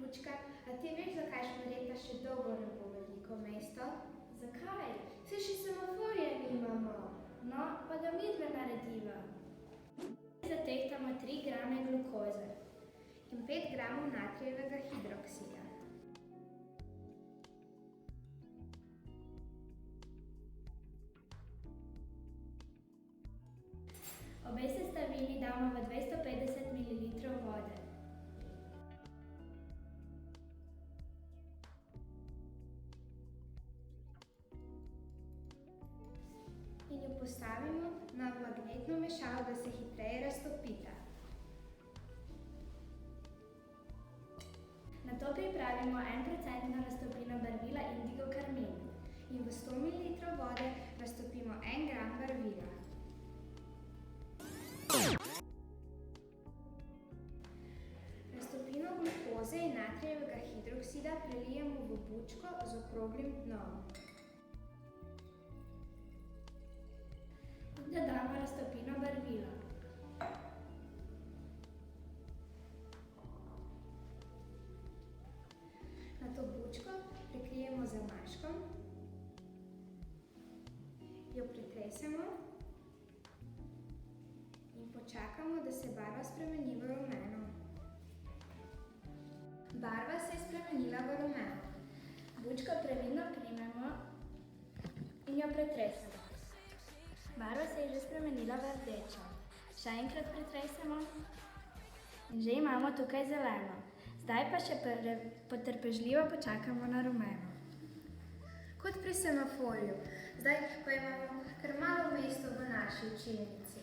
Lučka, a ti veš, zakaj Šmarjeta še dolgo ne bo veliko mesto? Zakaj? Saj še semaforja nimamo. No, pa da midve narediva. Zatehtamo 3 grame glukoze in 5 gramov natrijevega hidroksida. Obe sestavini damo v 250 ml vode. In jo postavimo na magnetno mešalo, da se hitreje raztopita. Nato pripravimo 1% raztopino barvila indigo karmin in v 100 ml vode raztopimo 1 gram barvila. Raztopino glukoze in natrijevega hidroksida prelijemo v bučko z okroglim dnom. Dodamo raztopino barvila. Nato bučko prekrijemo z zamaškom, jo pretresemo in počakamo, da se barva spremeni v rumeno. Barva se je spremenila v rumeno. Bučko previdno primemo in jo pretresemo. Barva se je že spremenila v rdečo. Še enkrat pretresemo in že imamo tukaj zeleno. Zdaj pa še potrpežljivo počakamo na rumeno. Kot pri semaforju, zdaj pa imamo kar malo mesto v naši učilnici.